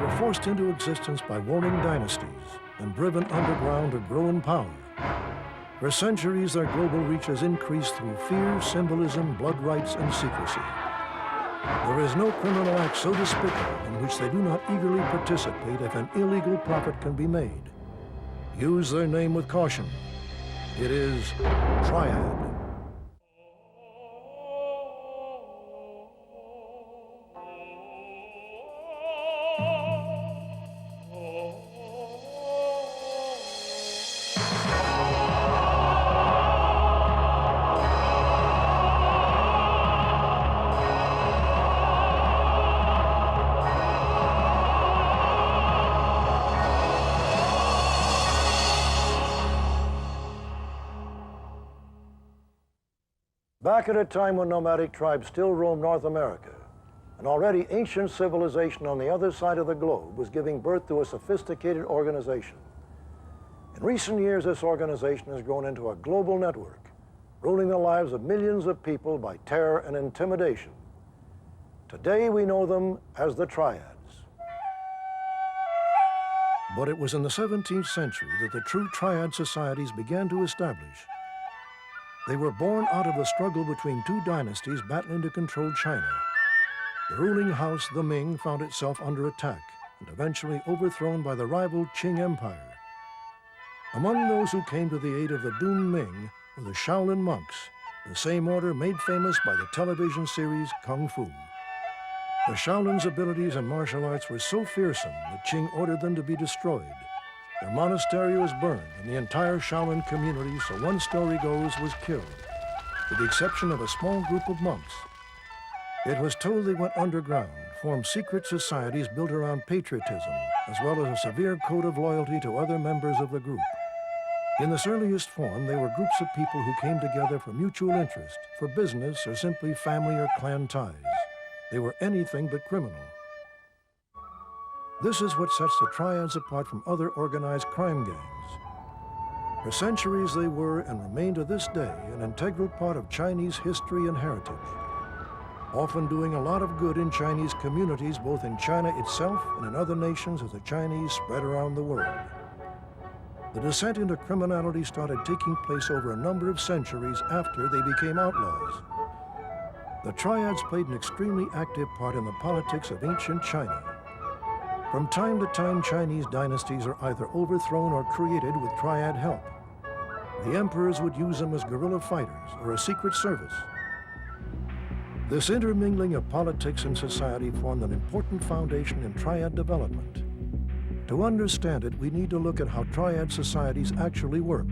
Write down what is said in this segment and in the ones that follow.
were forced into existence by warring dynasties and driven underground to grow in power. For centuries, their global reach has increased through fear, symbolism, blood rights, and secrecy. There is no criminal act so despicable in which they do not eagerly participate if an illegal profit can be made. Use their name with caution. It is Triad. Back at a time when nomadic tribes still roamed North America, an already ancient civilization on the other side of the globe was giving birth to a sophisticated organization. In recent years, this organization has grown into a global network, ruling the lives of millions of people by terror and intimidation. Today, we know them as the Triads. But it was in the 17th century that the true Triad societies began to establish. They were born out of the struggle between two dynasties battling to control China. The ruling house, the Ming, found itself under attack and eventually overthrown by the rival Qing Empire. Among those who came to the aid of the doomed Ming were the Shaolin monks, the same order made famous by the television series Kung Fu. The Shaolin's abilities in martial arts were so fearsome that Qing ordered them to be destroyed. Their monastery was burned, and the entire Shaolin community, so one story goes, was killed, with the exception of a small group of monks. It was told they went underground, formed secret societies built around patriotism, as well as a severe code of loyalty to other members of the group. In this earliest form, they were groups of people who came together for mutual interest, for business, or simply family or clan ties. They were anything but criminal. This is what sets the Triads apart from other organized crime gangs. For centuries, they were, and remain to this day, an integral part of Chinese history and heritage, often doing a lot of good in Chinese communities, both in China itself and in other nations as the Chinese spread around the world. The descent into criminality started taking place over a number of centuries after they became outlaws. The Triads played an extremely active part in the politics of ancient China. From time to time, Chinese dynasties are either overthrown or created with Triad help. The emperors would use them as guerrilla fighters or a secret service. This intermingling of politics and society formed an important foundation in Triad development. To understand it, we need to look at how Triad societies actually work.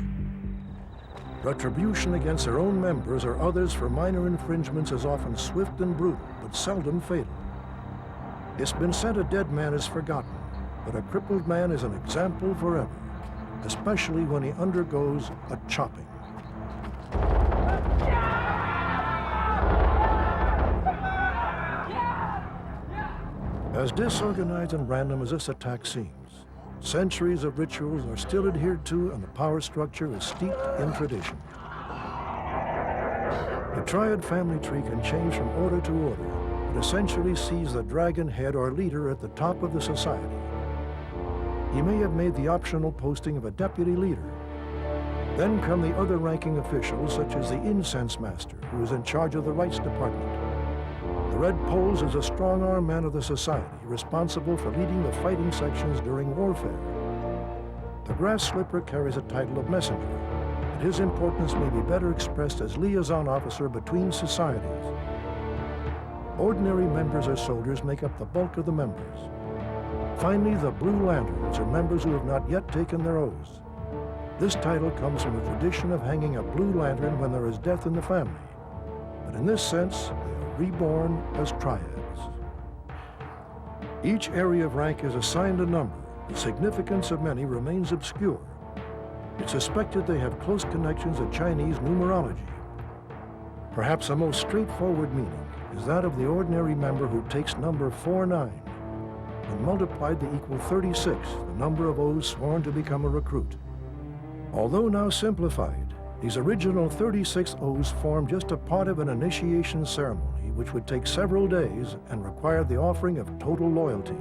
Retribution against their own members or others for minor infringements is often swift and brutal, but seldom fatal. It's been said a dead man is forgotten, but a crippled man is an example forever, especially when he undergoes a chopping. As disorganized and random as this attack seems, centuries of rituals are still adhered to and the power structure is steeped in tradition. The Triad family tree can change from order to order, essentially sees the dragon head or leader at the top of the society. He may have made the optional posting of a deputy leader. Then come the other ranking officials, such as the incense master, who is in charge of the rights department. The red poles is a strong-arm man of the society, responsible for leading the fighting sections during warfare. The grass slipper carries a title of messenger, and his importance may be better expressed as liaison officer between societies. Ordinary members or soldiers make up the bulk of the members. Finally, the Blue Lanterns are members who have not yet taken their oaths. This title comes from the tradition of hanging a blue lantern when there is death in the family. But in this sense, they are reborn as Triads. Each area of rank is assigned a number. The significance of many remains obscure. It's suspected they have close connections to Chinese numerology. Perhaps the most straightforward meaning is that of the ordinary member who takes number 49. When multiplied, they equal 36, the number of oaths sworn to become a recruit. Although now simplified, these original 36 oaths form just a part of an initiation ceremony which would take several days and require the offering of total loyalty.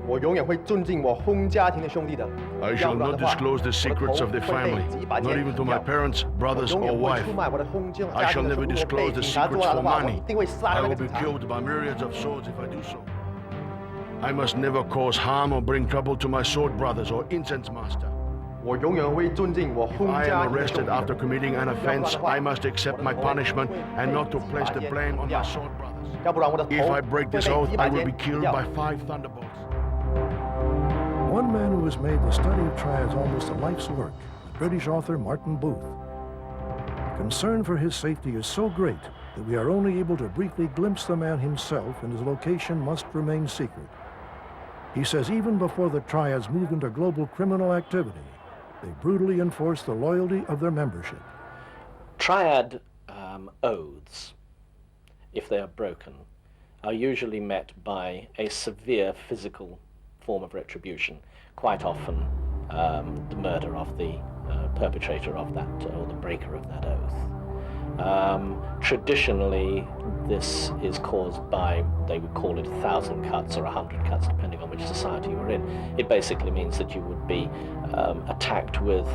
我永远会尊敬我轰家庭的兄弟的。 I shall not disclose the secrets of the family, not even to my parents, brothers, or wife. I shall never disclose the secrets for money. I will be killed by myriads of swords if I do so. I must never cause harm or bring trouble to my sword brothers or incense master. 我永远会尊敬我 If 轰 I 家 am 庭的兄 arrested 弟 after 的。 committing an offense, I must accept my punishment and not to place the blame on my sword brothers. 要不然我的头 If I 会 break 被 this oath, 几 I 百 will 节 be 劈 killed 掉。 by 5 thunderbolts. One man who has made the study of triads almost a life's work, the British author Martin Booth. Concern for his safety is so great that we are only able to briefly glimpse the man himself, and his location must remain secret. He says even before the triads moved into global criminal activity, they brutally enforced the loyalty of their membership. Triad oaths, if they are broken, are usually met by a severe physical form of retribution, quite often the murder of the perpetrator of that, or the breaker of that oath. Traditionally, this is caused by, they would call it 1,000 cuts or 100 cuts, depending on which society you were in. It basically means that you would be attacked with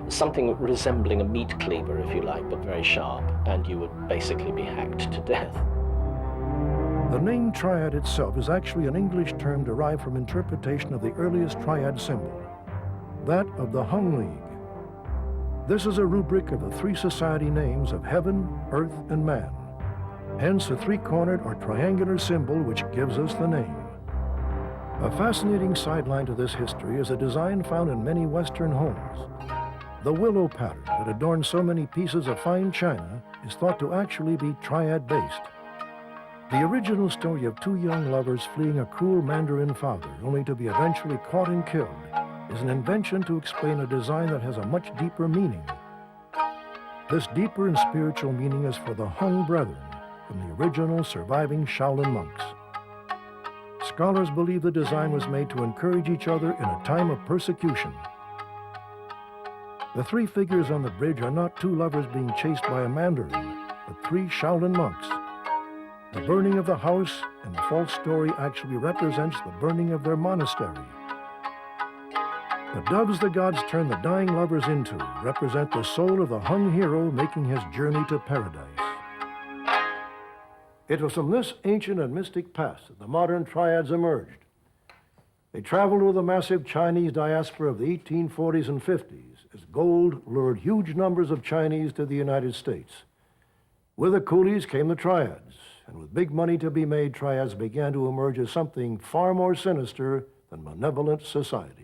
something resembling a meat cleaver, if you like, but very sharp, and you would basically be hacked to death. The name triad itself is actually an English term derived from interpretation of the earliest triad symbol, that of the Hung League. This is a rubric of the 3 society names of heaven, earth, and man, hence a 3-cornered or triangular symbol which gives us the name. A fascinating sideline to this history is a design found in many Western homes. The willow pattern that adorns so many pieces of fine china is thought to actually be triad-based. The original story of 2 young lovers fleeing a cruel Mandarin father only to be eventually caught and killed is an invention to explain a design that has a much deeper meaning. This deeper and spiritual meaning is for the Hung Brethren, from the original surviving Shaolin monks. Scholars believe the design was made to encourage each other in a time of persecution. The 3 figures on the bridge are not 2 lovers being chased by a Mandarin, but 3 Shaolin monks. The burning of the house and the false story actually represents the burning of their monastery. The doves the gods turn the dying lovers into represent the soul of the Hung hero making his journey to paradise. It was from this ancient and mystic past that the modern triads emerged. They traveled with a massive Chinese diaspora of the 1840s and 50s as gold lured huge numbers of Chinese to the United States. With the coolies came the triads, and with big money to be made, triads began to emerge as something far more sinister than malevolent societies.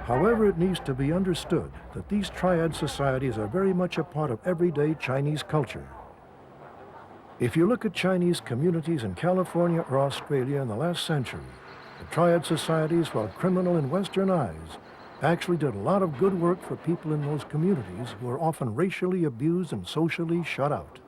However, it needs to be understood that these triad societies are very much a part of everyday Chinese culture. If you look at Chinese communities in California or Australia in the last century, the triad societies, while criminal in Western eyes, actually did a lot of good work for people in those communities who are often racially abused and socially shut out.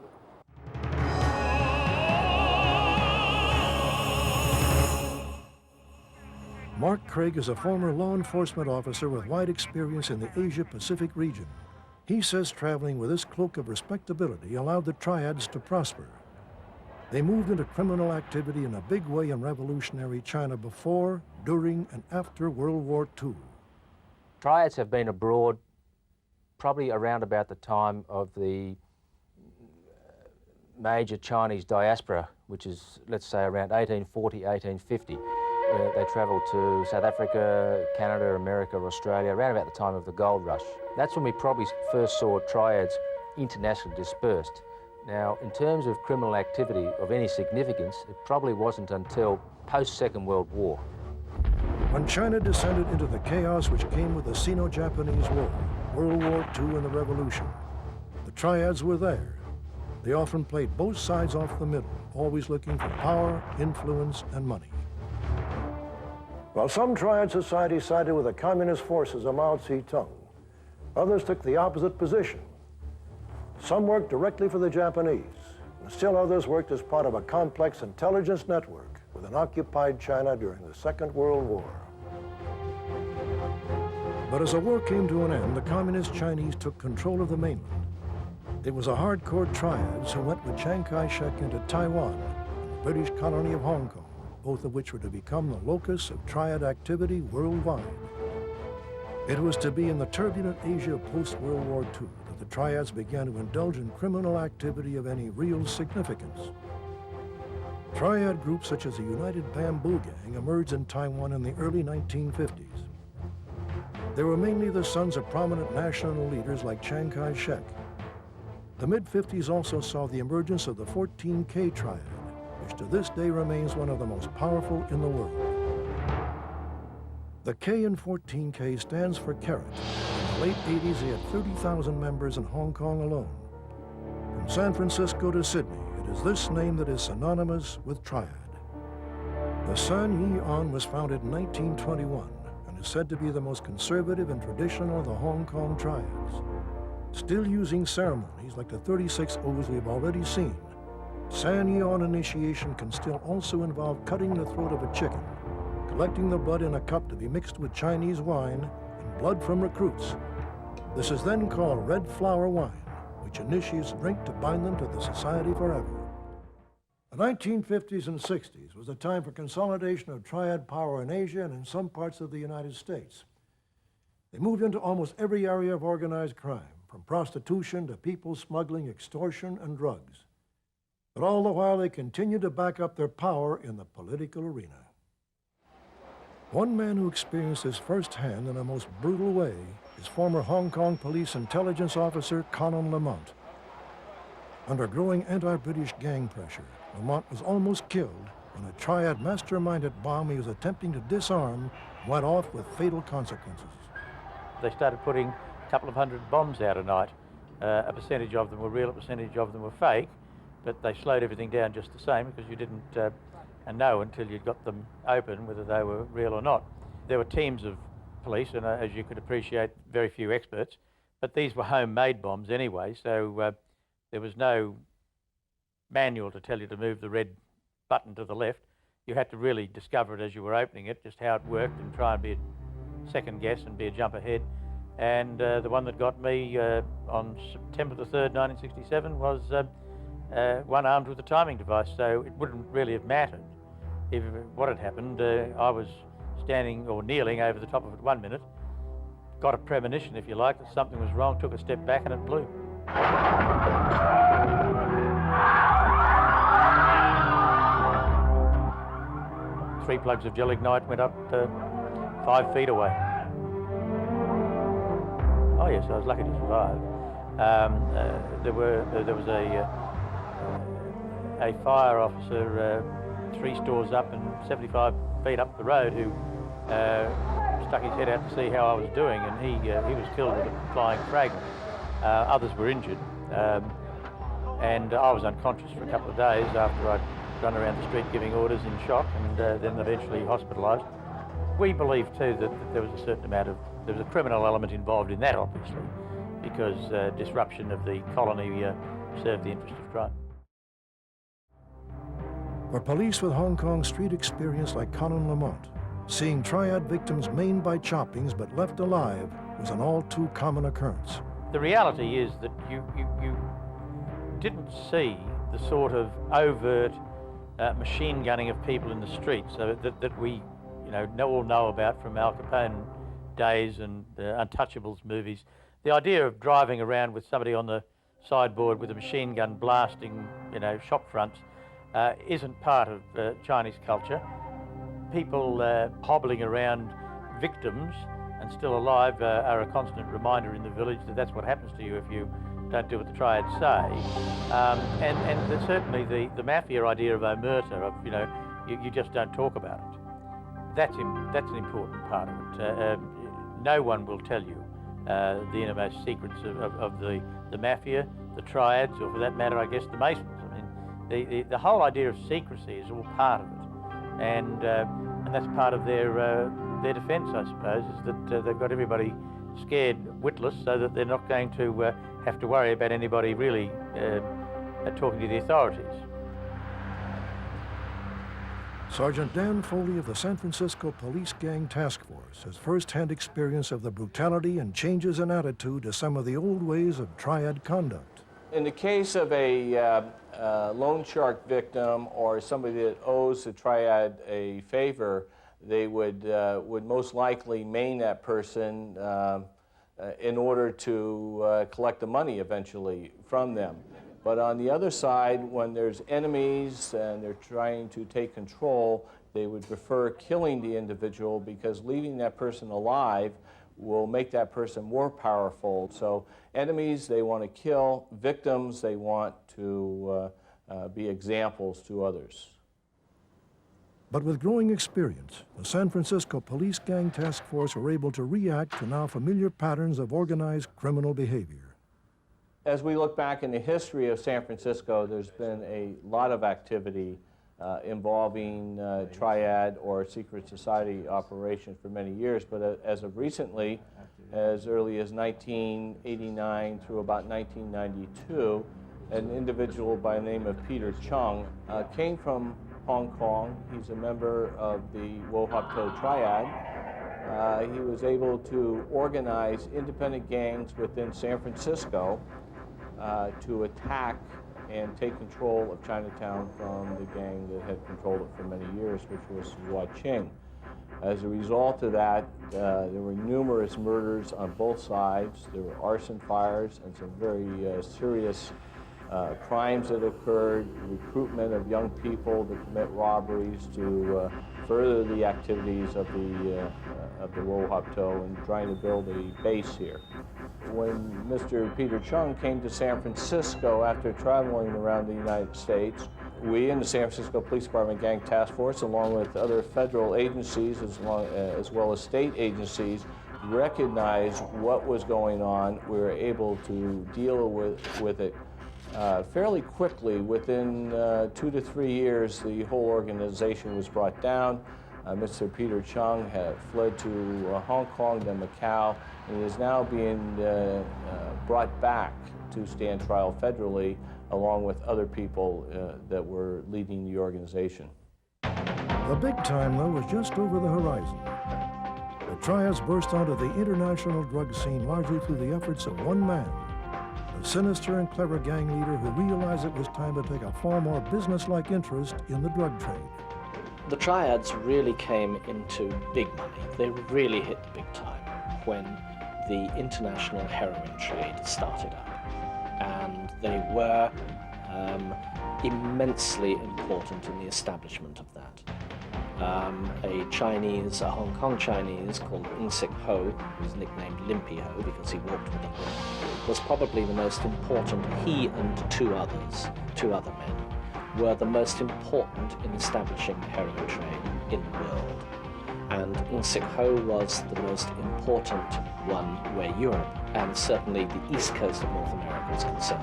Mark Craig is a former law enforcement officer with wide experience in the Asia-Pacific region. He says traveling with this cloak of respectability allowed the triads to prosper. They moved into criminal activity in a big way in revolutionary China before, during, and after World War II. Triads have been abroad probably around about the time of the major Chinese diaspora, which is, let's say, around 1840, 1850. They travelled to South Africa, Canada, America, Australia, around about the time of the gold rush. That's when we probably first saw triads internationally dispersed. Now, in terms of criminal activity of any significance, it probably wasn't until post-Second World War. When China descended into the chaos which came with the Sino-Japanese War, World War II, and the Revolution, the triads were there. They often played both sides off the middle, always looking for power, influence, and money. While some triad societies sided with the communist forces of Mao Zedong, others took the opposite position. Some worked directly for the Japanese, and still others worked as part of a complex intelligence network within occupied China during the Second World War. But as the war came to an end, the communist Chinese took control of the mainland. It was a hardcore triads who went with Chiang Kai-shek into Taiwan, the British colony of Hong Kong, both of which were to become the locus of triad activity worldwide. It was to be in the turbulent Asia post-World War II that the triads began to indulge in criminal activity of any real significance. Triad groups such as the United Bamboo Gang emerged in Taiwan in the early 1950s. They were mainly the sons of prominent national leaders like Chiang Kai-shek. The mid-50s also saw the emergence of the 14K Triad, which to this day remains one of the most powerful in the world. The K in 14K stands for Carat. In the late 80s, they had 30,000 members in Hong Kong alone. From San Francisco to Sydney, it is this name that is synonymous with Triad. The San Yi On was founded in 1921 and is said to be the most conservative and traditional of the Hong Kong triads. Still using ceremonies like the 36 oaths we've already seen, San Yi On initiation can still also involve cutting the throat of a chicken, collecting the blood in a cup to be mixed with Chinese wine and blood from recruits. This is then called red flower wine, which initiates drink to bind them to the society forever. The 1950s and 60s was a time for consolidation of triad power in Asia and in some parts of the United States. They moved into almost every area of organized crime, from prostitution to people smuggling, extortion, and drugs. But all the while, they continued to back up their power in the political arena. One man who experienced this firsthand in a most brutal way is former Hong Kong police intelligence officer Conan Lamont. Under growing anti-British gang pressure, Lamont was almost killed when a triad masterminded bomb he was attempting to disarm went off with fatal consequences. They started putting a couple of hundred bombs out a night. A percentage of them were real, a percentage of them were fake, but they slowed everything down just the same because you didn't know until you got them open whether they were real or not. There were teams of police, and as you could appreciate, very few experts, but these were homemade bombs anyway, so there was no manual to tell you to move the red button to the left. You had to really discover it as you were opening it, just how it worked, and try and be a second guess and be a jump ahead. And the one that got me on September the 3rd, 1967 was one armed with a timing device, so it wouldn't really have mattered if what had happened. I was standing or kneeling over the top of it 1 minute, got a premonition, if you like, that something was wrong, took a step back and it blew. 3 plugs of gelignite went up 5 feet away. Oh yes, I was lucky to survive. There was a fire officer 3 stores up and 75 feet up the road who stuck his head out to see how I was doing, and he was killed with a flying fragment. Others were injured, and I was unconscious for a couple of days after I'd run around the street giving orders in shock, and then eventually hospitalised. We believe too that there was a certain amount of, there was a criminal element involved in that, obviously, because disruption of the colony served the interest of crime. For police with Hong Kong street experience like Conan Lamont, seeing triad victims maimed by choppings but left alive was an all too common occurrence. The reality is that you didn't see the sort of overt machine gunning of people in the streets that we all know about from Al Capone days and Untouchables movies. The idea of driving around with somebody on the sideboard with a machine gun blasting shop fronts isn't part of Chinese culture. People hobbling around victims and still alive are a constant reminder in the village that that's what happens to you if you don't do what the triads say. And certainly the Mafia idea of omerta, of you just don't talk about it. That's an important part of it. No one will tell you the innermost secrets of the Mafia, the triads, or for that matter, I guess, the Masons. I mean, the whole idea of secrecy is all part of it, and that's part of their defence, I suppose, is that they've got everybody scared witless, so that they're not going to have to worry about anybody really talking to the authorities. Sergeant Dan Foley of the San Francisco Police Gang Task Force has first-hand experience of the brutality and changes in attitude to some of the old ways of triad conduct. In the case of a loan shark victim or somebody that owes the triad a favor, they would most likely maim that person in order to collect the money eventually from them. But on the other side, when there's enemies and they're trying to take control, they would prefer killing the individual because leaving that person alive will make that person more powerful. So enemies they want to kill, victims they want to be examples to others. But with growing experience, the San Francisco Police Gang Task Force were able to react to now familiar patterns of organized criminal behavior. As we look back in the history of San Francisco, there's been a lot of activity involving triad or secret society operations for many years, but as of recently, as early as 1989 through about 1992, an individual by the name of Peter Chung came from Hong Kong. He's a member of the Wo Hop To Triad. He was able to organize independent gangs within San Francisco to attack and take control of Chinatown from the gang that had controlled it for many years, which was Hua Qing. As a result of that, there were numerous murders on both sides. There were arson fires and some very serious crimes that occurred, recruitment of young people to commit robberies to further the activities of the Wo Hop To and trying to build a base here. When Mr. Peter Chung came to San Francisco after traveling around the United States, we in the San Francisco Police Department Gang Task Force, along with other federal agencies as well as state agencies, recognized what was going on. We were able to deal with it fairly quickly. Within 2 to 3 years, the whole organization was brought down. Mr. Peter Chung had fled to Hong Kong, then Macau, and is now being brought back to stand trial federally, along with other people that were leading the organization. The big time, though, was just over the horizon. The triads burst onto the international drug scene largely through the efforts of one man, a sinister and clever gang leader who realized it was time to take a far more business-like interest in the drug trade. The triads really came into big money. They really hit the big time when the international heroin trade started up. And they were immensely important in the establishment of that. A Hong Kong Chinese called Sik Ho, who was nicknamed Limpy Ho because he walked with a limp, was probably the most important. He and two other men, were the most important in establishing the heroin trade in the world. And Sik Ho was the most important one where Europe, and certainly the east coast of North America, is concerned.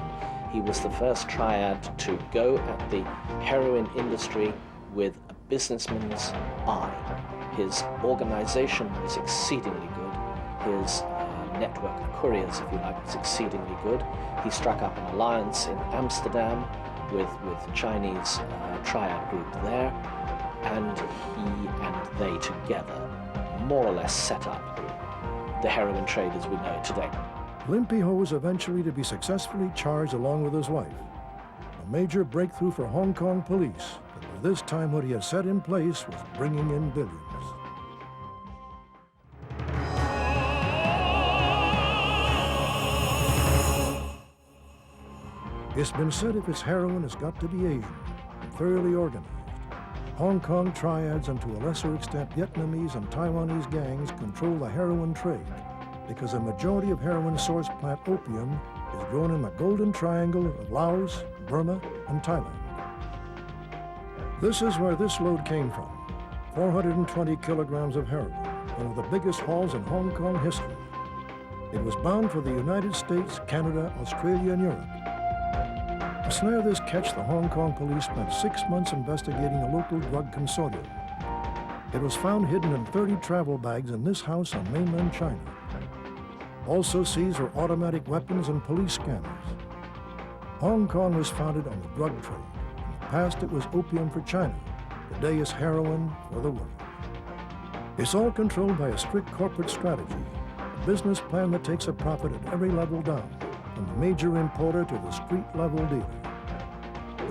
He was the first triad to go at the heroin industry with a businessman's eye. His organization was exceedingly good. His network of couriers, if you like, was exceedingly good. He struck up an alliance in Amsterdam with the Chinese triad group there, and he and they together more or less set up the heroin trade as we know it today. Limpy Ho was eventually to be successfully charged along with his wife. A major breakthrough for Hong Kong police, that by this time what he had set in place was bringing in billions. It's been said if it's heroin, it's got to be Asian and thoroughly organized. Hong Kong triads and to a lesser extent Vietnamese and Taiwanese gangs control the heroin trade because a majority of heroin source plant opium is grown in the Golden Triangle of Laos, Burma, and Thailand. This is where this load came from, 420 kilograms of heroin, one of the biggest hauls in Hong Kong history. It was bound for the United States, Canada, Australia, and Europe. To snare this catch, the Hong Kong police spent 6 months investigating a local drug consortium. It was found hidden in 30 travel bags in this house on mainland China. Also seized were automatic weapons and police scanners. Hong Kong was founded on the drug trade. In the past, it was opium for China. Today, it's heroin for the world. It's all controlled by a strict corporate strategy, a business plan that takes a profit at every level down, from the major importer to the street-level dealer.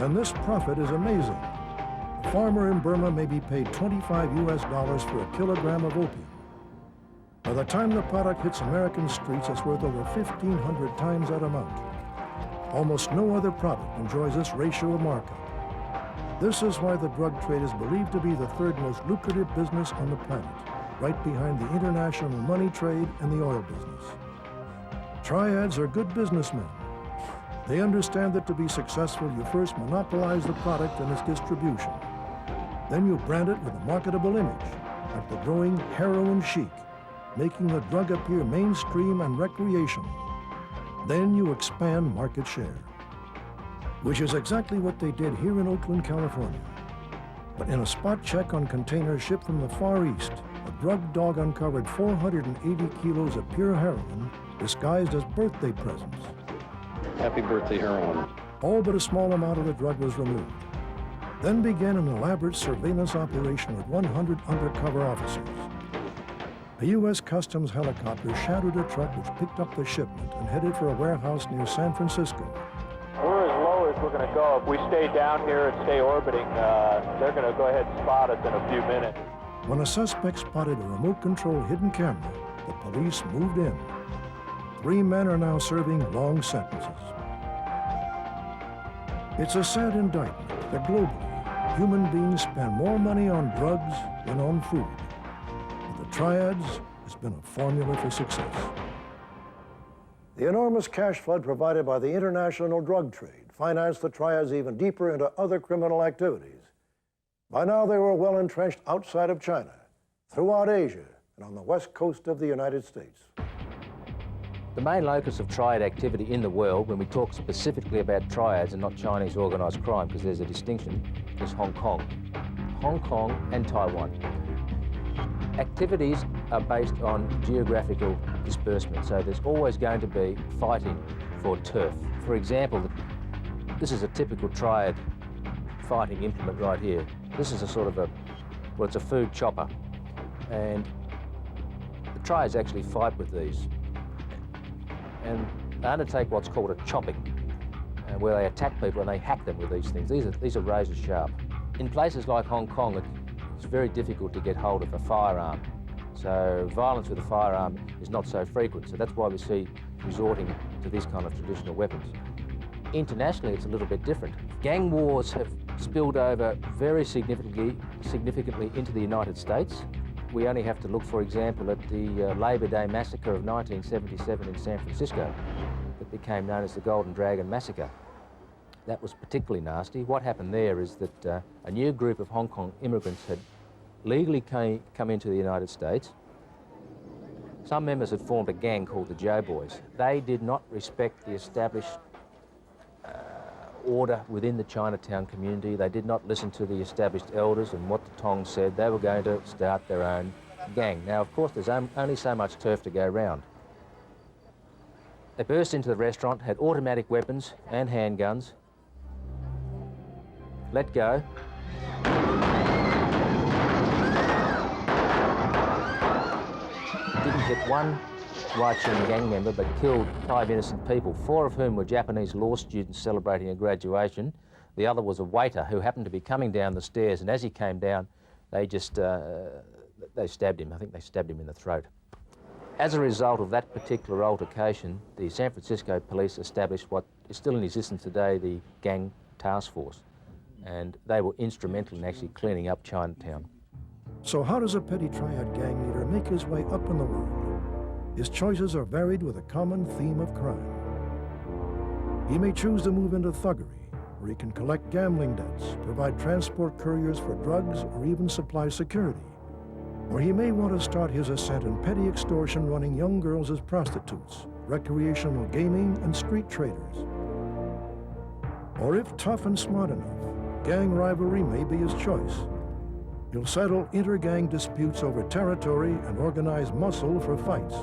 And this profit is amazing. A farmer in Burma may be paid $25 for a kilogram of opium. By the time the product hits American streets, it's worth over 1,500 times that amount. Almost no other product enjoys this ratio of markup. This is why the drug trade is believed to be the third most lucrative business on the planet, right behind the international money trade and the oil business. Triads are good businessmen. They understand that to be successful, you first monopolize the product and its distribution. Then you brand it with a marketable image, like the growing heroin chic, making the drug appear mainstream and recreational. Then you expand market share, which is exactly what they did here in Oakland, California. But in a spot check on containers shipped from the Far East, a drug dog uncovered 480 kilos of pure heroin disguised as birthday presents. Happy birthday, heroin. All but a small amount of the drug was removed. Then began an elaborate surveillance operation with 100 undercover officers. A U.S. Customs helicopter shadowed a truck which picked up the shipment and headed for a warehouse near San Francisco. We're as low as we're going to go. If we stay down here and stay orbiting, they're going to go ahead and spot us in a few minutes. When a suspect spotted a remote-controlled hidden camera, the police moved in. 3 men are now serving long sentences. It's a sad indictment that globally, human beings spend more money on drugs than on food. But the Triads has been a formula for success. The enormous cash flood provided by the international drug trade financed the Triads even deeper into other criminal activities. By now, they were well entrenched outside of China, throughout Asia, and on the west coast of the United States. The main locus of triad activity in the world, when we talk specifically about triads and not Chinese organised crime, because there's a distinction, is Hong Kong. Hong Kong and Taiwan. Activities are based on geographical disbursement, so there's always going to be fighting for turf. For example, this is a typical triad fighting implement right here. This is a sort of well, it's a food chopper, and the triads actually fight with these. And they undertake what's called a chopping, where they attack people and they hack them with these things. These are razor sharp. In places like Hong Kong, it's very difficult to get hold of a firearm. So violence with a firearm is not so frequent. So that's why we see resorting to these kind of traditional weapons. Internationally, it's a little bit different. Gang wars have spilled over very significantly into the United States. We only have to look, for example, at the Labor Day massacre of 1977 in San Francisco that became known as the Golden Dragon Massacre. That was particularly nasty. What happened there is that a new group of Hong Kong immigrants had legally come into the United States. Some members had formed a gang called the Joe Boys. They did not respect the established order within the Chinatown community. They did not listen to the established elders and what the Tongs said. They were going to start their own gang. Now, of course, there's only so much turf to go around. They burst into the restaurant, had automatic weapons and handguns, let go. Didn't hit one right-wing gang member, but killed 5 innocent people, 4 of whom were Japanese law students celebrating a graduation. The other was a waiter who happened to be coming down the stairs, and as he came down, they just, they stabbed him. I think they stabbed him in the throat. As a result of that particular altercation, the San Francisco police established what is still in existence today, the Gang Task Force, and they were instrumental in actually cleaning up Chinatown. So how does a petty triad gang leader make his way up in the world? His choices are varied with a common theme of crime. He may choose to move into thuggery, where he can collect gambling debts, provide transport couriers for drugs, or even supply security. Or he may want to start his ascent in petty extortion, running young girls as prostitutes, recreational gaming, and street traders. Or if tough and smart enough, gang rivalry may be his choice. He'll settle inter-gang disputes over territory and organize muscle for fights.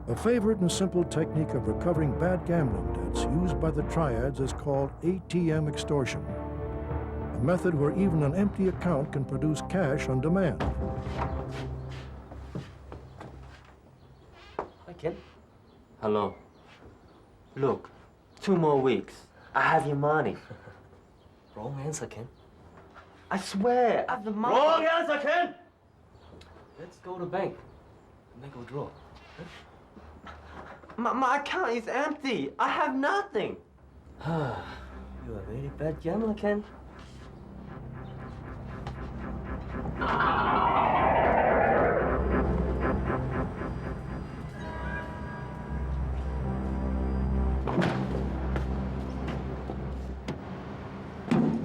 A favorite and simple technique of recovering bad gambling debts used by the Triads is called ATM extortion, a method where even an empty account can produce cash on demand. Hi, Ken. Hello. Look, 2 more weeks. I have your money. Wrong answer, Ken. I swear, I have the money. Wrong answer, Ken! Let's go to the bank and make a withdrawal. My account is empty. I have nothing. You're a very bad gambler, Ken.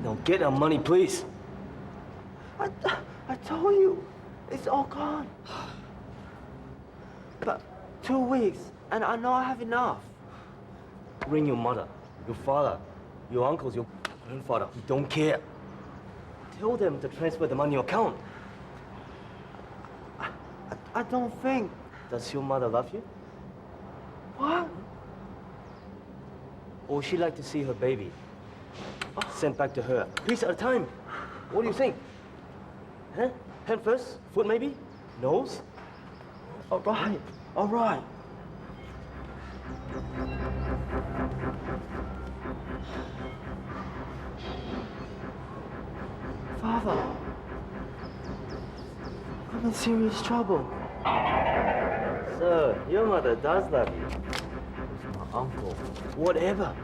Now get our money, please. I told you, it's all gone. But 2 weeks, and I know I have enough. Ring your mother, your father, your uncles, your grandfather. We don't care. Tell them to transfer the money in your account. I don't think. Does your mother love you? What? Or would she like to see her baby sent back to her? A piece at a time. What do you think? Huh? Head first? Foot maybe? Nose? All right. All right. Father, I'm in serious trouble. Sir, your mother does love you. It's my uncle. Whatever.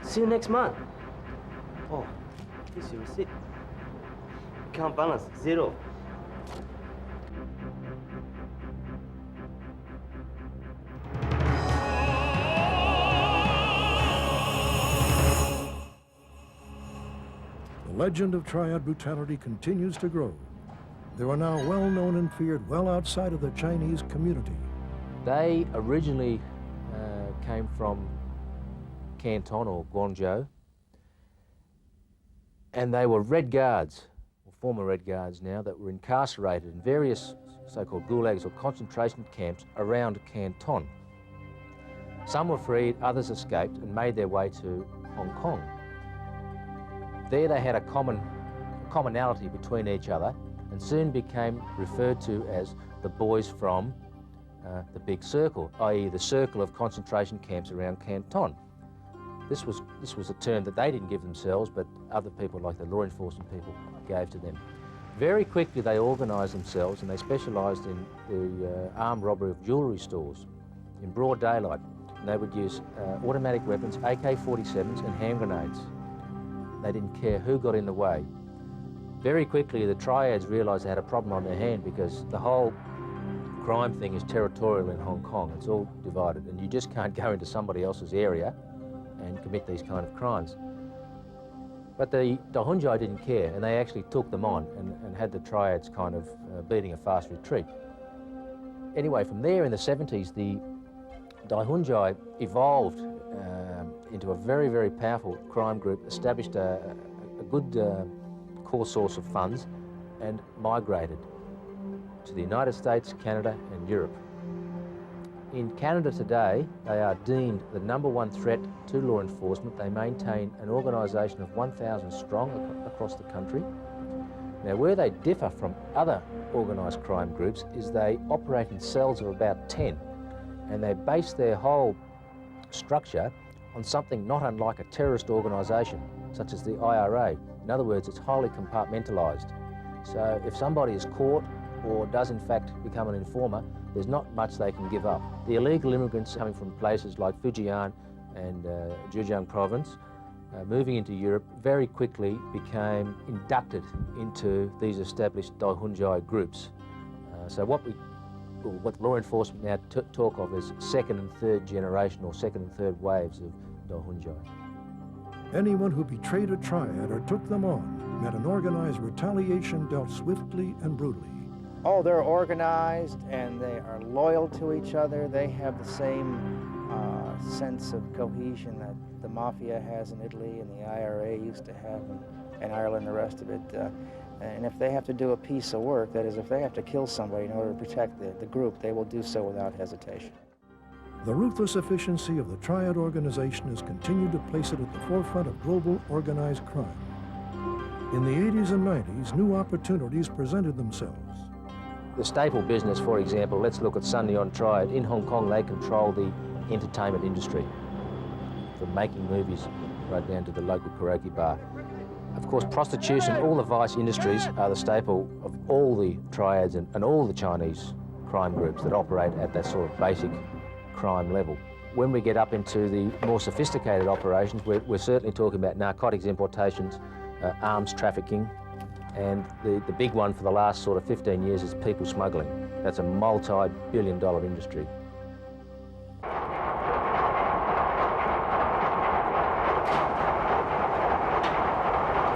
See you next month. Oh, here's your receipt. Account balance, 0. The legend of triad brutality continues to grow. They are now well known and feared well outside of the Chinese community. They originally came from Canton or Guangzhou, and they were Red Guards, or former Red Guards now, that were incarcerated in various so-called gulags or concentration camps around Canton. Some were freed, others escaped and made their way to Hong Kong. There they had a commonality between each other and soon became referred to as the boys from the Big Circle, i.e. the circle of concentration camps around Canton. This was a term that they didn't give themselves, but other people like the law enforcement people gave to them. Very quickly they organised themselves and they specialised in the armed robbery of jewellery stores in broad daylight. And they would use automatic weapons, AK-47s and hand grenades. They didn't care who got in the way. Very quickly the triads realised they had a problem on their hand because the whole crime thing is territorial in Hong Kong. It's all divided and you just can't go into somebody else's area and commit these kind of crimes. But the Daihunjai didn't care and they actually took them on and had the triads kind of beating a fast retreat. Anyway, from there in the 70s, the Daihunjai evolved into a very, very powerful crime group, established a good core source of funds and migrated to the United States, Canada and Europe. In Canada today, they are deemed the #1 threat to law enforcement. They maintain an organisation of 1,000 strong across the country. Now, where they differ from other organised crime groups is they operate in cells of about 10, and they base their whole structure on something not unlike a terrorist organisation, such as the IRA. In other words, it's highly compartmentalised. So if somebody is caught or does in fact become an informer, there's not much they can give up. The illegal immigrants coming from places like Fujian and Zhejiang province, moving into Europe, very quickly became inducted into these established Daihunjai groups. So what law enforcement now talk of as second and third generation or second and third waves of Daihunjai. Anyone who betrayed a triad or took them on met an organized retaliation dealt swiftly and brutally. Oh, they're organized and they are loyal to each other. They have the same sense of cohesion that the Mafia has in Italy and the IRA used to have in Ireland and the rest of it. And if they have to do a piece of work, that is, if they have to kill somebody in order to protect the group, they will do so without hesitation. The ruthless efficiency of the triad organization has continued to place it at the forefront of global organized crime. In the 80s and 90s, new opportunities presented themselves. The staple business, for example, let's look at Sun Neon Triad. In Hong Kong, they control the entertainment industry, from making movies right down to the local karaoke bar. Of course, prostitution, all the vice industries are the staple of all the triads and all the Chinese crime groups that operate at that sort of basic crime level. When we get up into the more sophisticated operations, we're certainly talking about narcotics importations, arms trafficking, and the big one for the last sort of 15 years is people smuggling. That's a multi-billion-dollar industry.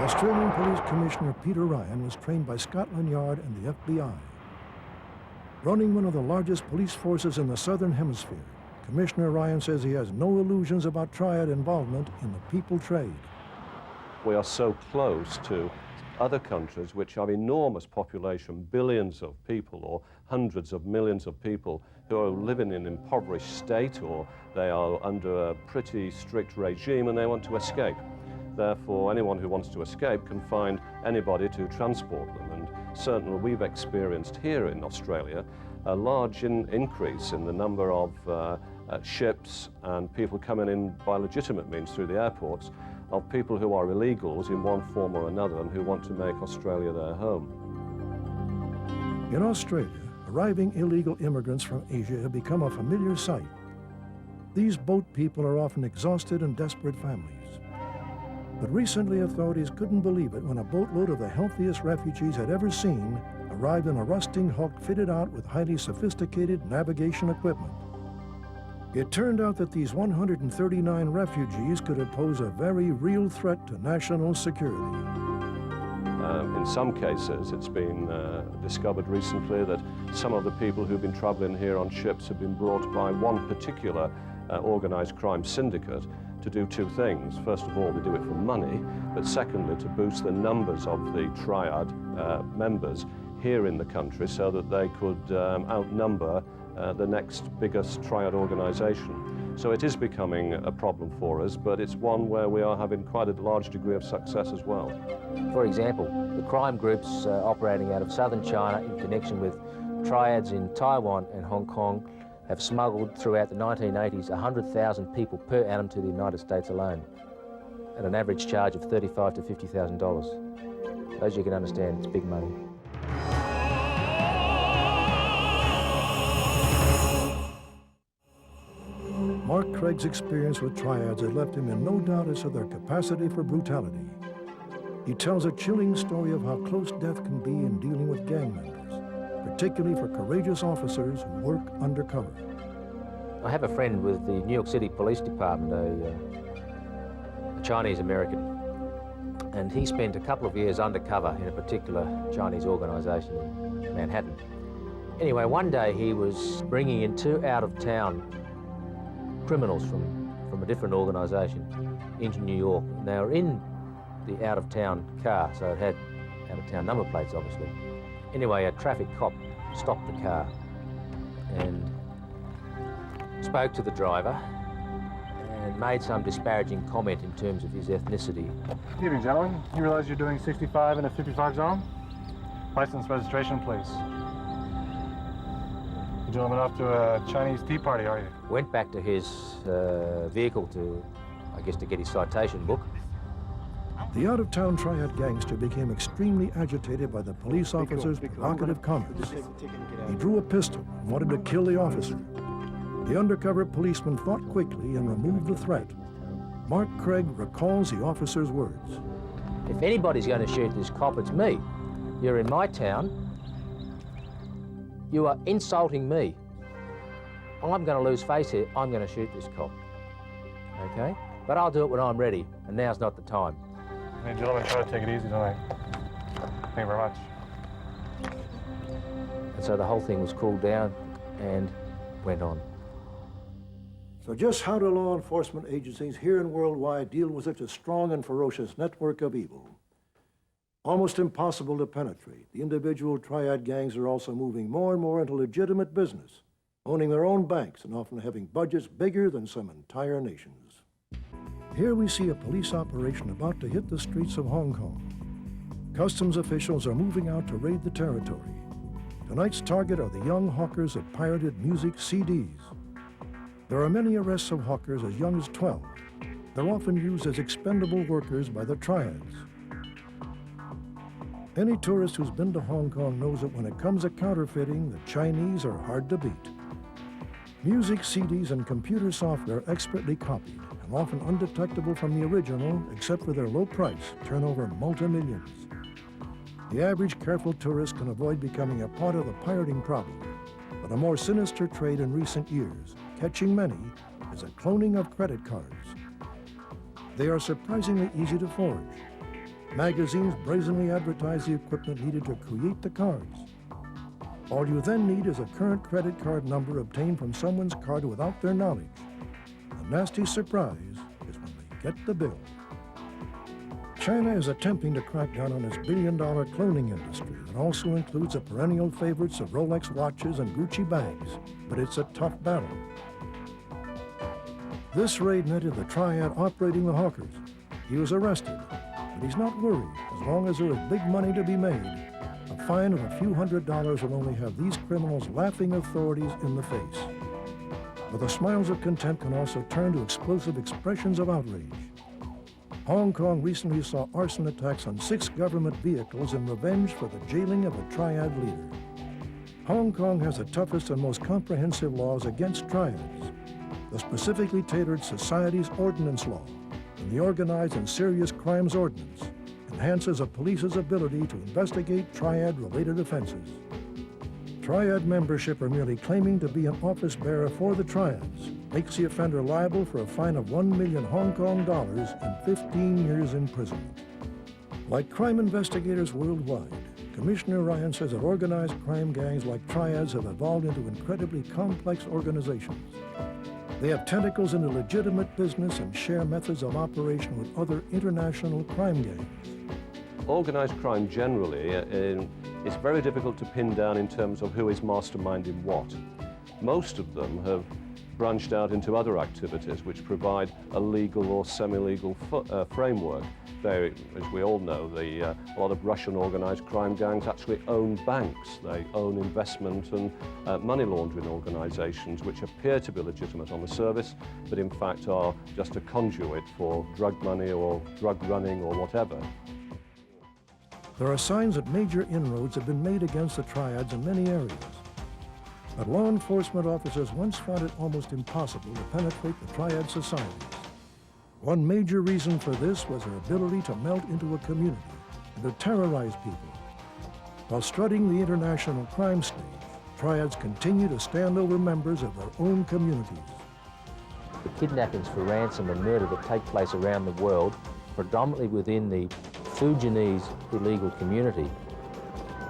Australian Police Commissioner Peter Ryan was trained by Scotland Yard and the FBI. Running one of the largest police forces in the Southern Hemisphere, Commissioner Ryan says he has no illusions about triad involvement in the people trade. We are so close to other countries which have enormous population, billions of people or hundreds of millions of people who are living in an impoverished state, or they are under a pretty strict regime and they want to escape. Therefore, anyone who wants to escape can find anybody to transport them. And certainly we've experienced here in Australia a large increase in the number of ships and people coming in by legitimate means through the airports, of people who are illegals in one form or another and who want to make Australia their home. In Australia, arriving illegal immigrants from Asia have become a familiar sight. These boat people are often exhausted and desperate families. But recently, authorities couldn't believe it when a boatload of the healthiest refugees had ever seen arrived in a rusting hulk fitted out with highly sophisticated navigation equipment. It turned out that these 139 refugees could pose a very real threat to national security. In some cases, it's been discovered recently that some of the people who've been traveling here on ships have been brought by one particular organized crime syndicate to do two things. First of all, they do it for money, but secondly, to boost the numbers of the triad members here in the country so that they could outnumber the next biggest triad organization. So it is becoming a problem for us, but it's one where we are having quite a large degree of success as well. For example, the crime groups operating out of southern China in connection with triads in Taiwan and Hong Kong have smuggled throughout the 1980s 100,000 people per annum to the United States alone, at an average charge of $35,000 to $50,000. As you can understand, it's big money. Mark Craig's experience with triads has left him in no doubt as to their capacity for brutality. He tells a chilling story of how close death can be in dealing with gang members, particularly for courageous officers who work undercover. I have a friend with the New York City Police Department, a Chinese American, and he spent a couple of years undercover in a particular Chinese organization in Manhattan. Anyway, one day he was bringing in two out-of-town criminals from a different organization into New York. And they were in the out-of-town car, so it had out-of-town number plates, obviously. Anyway, a traffic cop stopped the car and spoke to the driver and made some disparaging comment in terms of his ethnicity. Good evening, gentlemen. You realize you're doing 65 in a 55 zone? License, registration, please. You gentlemen off to a Chinese tea party, are you? Went back to his vehicle to, I guess, to get his citation book. The out-of-town triad gangster became extremely agitated by the police officer's provocative comments. He drew a pistol and wanted to kill the officer. The undercover policeman thought quickly and removed the threat. Mark Craig recalls the officer's words. If anybody's going to shoot this cop, it's me. You're in my town. You are insulting me. I'm going to lose face here. I'm going to shoot this cop. Okay? But I'll do it when I'm ready, and now's not the time. Hey, gentlemen, try to take it easy tonight. Thank you very much. And so the whole thing was cooled down and went on. So just how do law enforcement agencies here and worldwide deal with such a strong and ferocious network of evil? Almost impossible to penetrate. The individual triad gangs are also moving more and more into legitimate business, owning their own banks and often having budgets bigger than some entire nations. Here we see a police operation about to hit the streets of Hong Kong. Customs officials are moving out to raid the territory. Tonight's target are the young hawkers of pirated music CDs. There are many arrests of hawkers as young as 12. They're often used as expendable workers by the triads. Any tourist who's been to Hong Kong knows that when it comes to counterfeiting, the Chinese are hard to beat. Music, CDs, and computer software are expertly copied and often undetectable from the original, except for their low price, turnover multi-millions. The average careful tourist can avoid becoming a part of the pirating problem, but a more sinister trade in recent years, catching many, is a cloning of credit cards. They are surprisingly easy to forge. Magazines brazenly advertise the equipment needed to create the cards. All you then need is a current credit card number obtained from someone's card without their knowledge. The nasty surprise is when they get the bill. China is attempting to crack down on its billion-dollar cloning industry that also includes the perennial favorites of Rolex watches and Gucci bags, but it's a tough battle. This raid netted the triad operating the hawkers. He was arrested, but he's not worried as long as there is big money to be made. A fine of a few $100s will only have these criminals laughing authorities in the face. But the smiles of contempt can also turn to explosive expressions of outrage. Hong Kong recently saw arson attacks on 6 government vehicles in revenge for the jailing of a triad leader. Hong Kong has the toughest and most comprehensive laws against triads. The specifically tailored Society's Ordinance Law and the Organized and Serious Crimes Ordinance enhances a police's ability to investigate triad-related offenses. Triad membership or merely claiming to be an office bearer for the triads makes the offender liable for a fine of 1 million Hong Kong dollars and 15 years imprisonment. Like crime investigators worldwide, Commissioner Ryan says that organized crime gangs like triads have evolved into incredibly complex organizations. They have tentacles into legitimate business and share methods of operation with other international crime gangs. Organized crime generally is very difficult to pin down in terms of who is masterminding what. Most of them have branched out into other activities which provide a legal or semi-legal framework. They, as we all know, a lot of Russian organized crime gangs actually own banks. They own investment and money laundering organizations which appear to be legitimate on the surface, but in fact are just a conduit for drug money or drug running or whatever. There are signs that major inroads have been made against the triads in many areas. But law enforcement officers once found it almost impossible to penetrate the triad societies. One major reason for this was their ability to melt into a community and to terrorize people. While strutting the international crime stage, triads continue to stand over members of their own communities. The kidnappings for ransom and murder that take place around the world, predominantly within the Fujianese illegal community.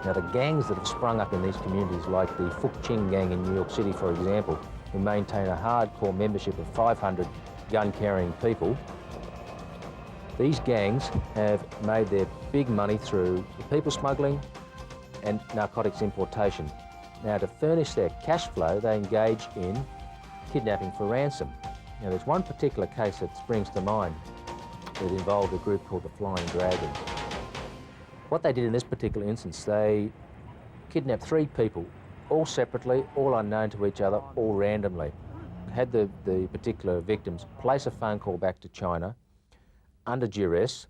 Now, the gangs that have sprung up in these communities, like the Fuk-Ching gang in New York City, for example, who maintain a hardcore membership of 500 gun-carrying people, these gangs have made their big money through people smuggling and narcotics importation. Now, to furnish their cash flow, they engage in kidnapping for ransom. Now, there's one particular case that springs to mind that involved a group called the Flying Dragons. What they did in this particular instance, they kidnapped 3 people, all separately, all unknown to each other, all randomly. Had the particular victims place a phone call back to China under duress,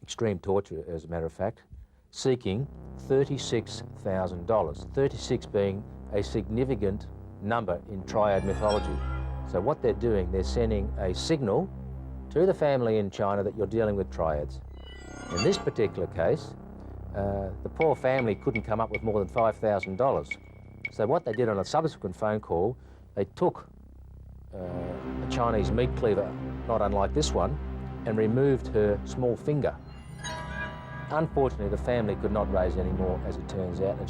extreme torture as a matter of fact, seeking $36,000, 36 being a significant number in triad mythology. So what they're doing, they're sending a signal to the family in China that you're dealing with triads. In this particular case, the poor family couldn't come up with more than $5,000. So what they did on a subsequent phone call, they took a Chinese meat cleaver, not unlike this one, and removed her small finger. Unfortunately, the family could not raise any more, as it turns out, and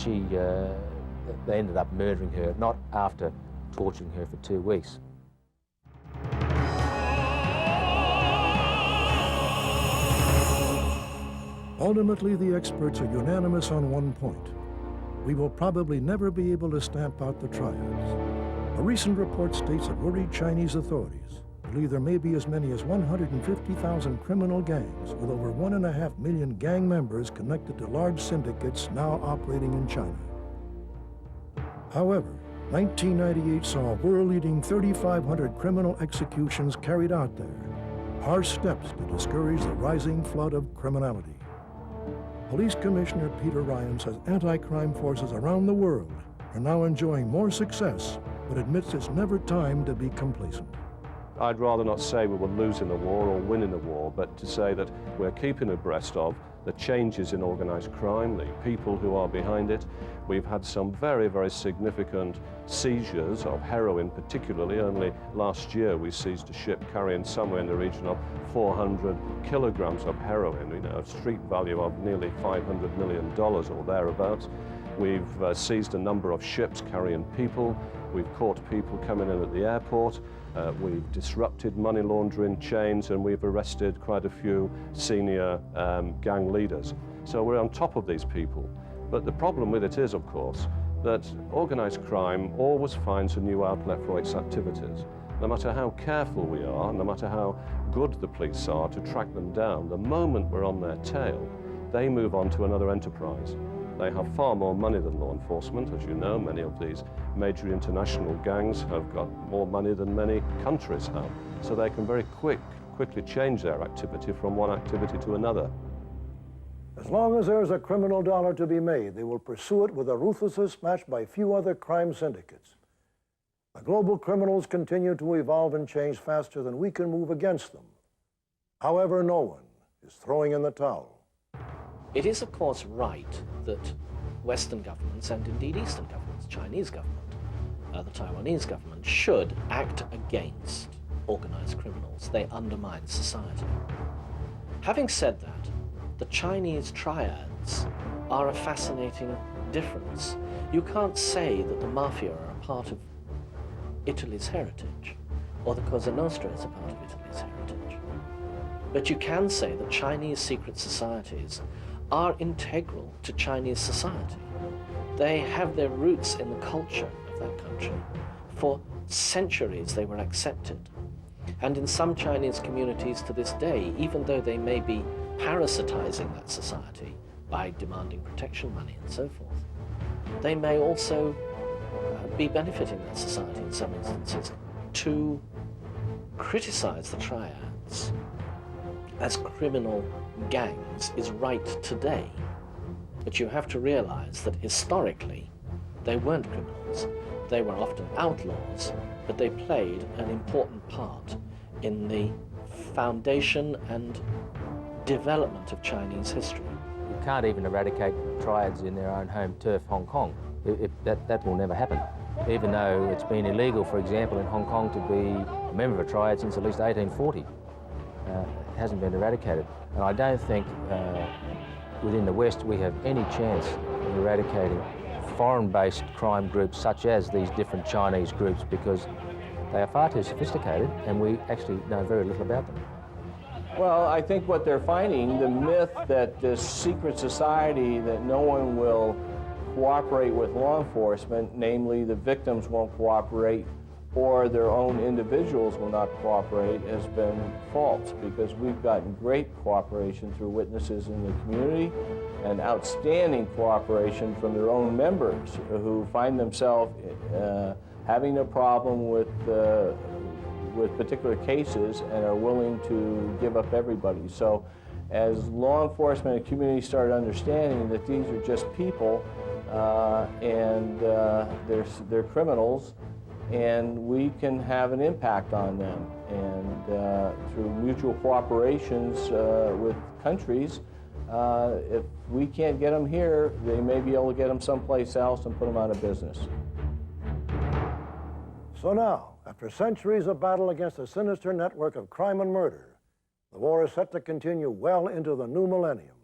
they ended up murdering her, not after torturing her for 2 weeks. Ultimately, the experts are unanimous on one point. We will probably never be able to stamp out the triads. A recent report states that worried Chinese authorities believe there may be as many as 150,000 criminal gangs with over 1.5 million gang members connected to large syndicates now operating in China. However, 1998 saw world-leading 3,500 criminal executions carried out there, harsh steps to discourage the rising flood of criminality. Police Commissioner Peter Ryan says anti-crime forces around the world are now enjoying more success, but admits it's never time to be complacent. I'd rather not say we were losing the war or winning the war, but to say that we're keeping abreast of the changes in organised crime, the people who are behind it. We've had some very, very significant seizures of heroin, particularly. Only last year we seized a ship carrying somewhere in the region of 400 kilograms of heroin, a street value of nearly $500 million or thereabouts. We've seized a number of ships carrying people. We've caught people coming in at the airport. We've disrupted money laundering chains, and we've arrested quite a few senior gang leaders. So we're on top of these people. But the problem with it is, of course, that organised crime always finds a new outlet for its activities. No matter how careful we are, no matter how good the police are to track them down, the moment we're on their tail, they move on to another enterprise. They have far more money than law enforcement. As you know, many of these major international gangs have got more money than many countries have. So they can very quickly change their activity from one activity to another. As long as there's a criminal dollar to be made, they will pursue it with a ruthlessness matched by few other crime syndicates. The global criminals continue to evolve and change faster than we can move against them. However, no one is throwing in the towel. It is, of course, right that Western governments, and indeed Eastern governments, Chinese government, the Taiwanese government, should act against organized criminals. They undermine society. Having said that, the Chinese Triads are a fascinating difference. You can't say that the Mafia are a part of Italy's heritage, or the Cosa Nostra is a part of Italy's heritage. But you can say that Chinese secret societies are integral to Chinese society. They have their roots in the culture of that country. For centuries they were accepted. And in some Chinese communities to this day, even though they may be parasitizing that society by demanding protection money and so forth, they may also be benefiting that society in some instances. To criticize the Triads as criminal gangs is right today, but you have to realize that historically they weren't criminals. They were often outlaws, but they played an important part in the foundation and development of Chinese history. You can't even eradicate Triads in their own home turf, Hong Kong. That will never happen. Even though it's been illegal, for example, in Hong Kong to be a member of a Triad since at least 1840. It hasn't been eradicated. And I don't think within the West we have any chance of eradicating foreign-based crime groups such as these different Chinese groups, because they are far too sophisticated and we actually know very little about them. Well, I think what they're finding, the myth that this secret society, that no one will cooperate with law enforcement, namely the victims won't cooperate or their own individuals will not cooperate, has been false, because we've gotten great cooperation through witnesses in the community and outstanding cooperation from their own members who find themselves having a problem with particular cases and are willing to give up everybody. So as law enforcement and community started understanding that these are just people and they're criminals, and we can have an impact on them. And through mutual cooperations with countries, if we can't get them here, they may be able to get them someplace else and put them out of business. So now, after centuries of battle against a sinister network of crime and murder, the war is set to continue well into the new millennium.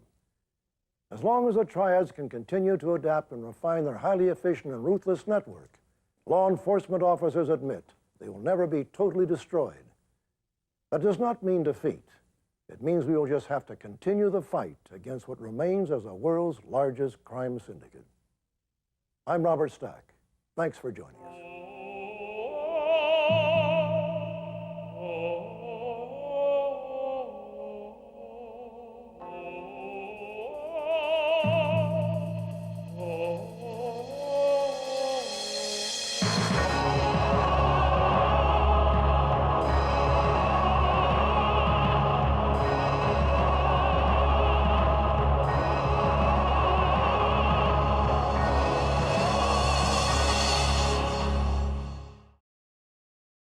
As long as the Triads can continue to adapt and refine their highly efficient and ruthless network, law enforcement officers admit they will never be totally destroyed. That does not mean defeat. It means we will just have to continue the fight against what remains as the world's largest crime syndicate. I'm Robert Stack. Thanks for joining us.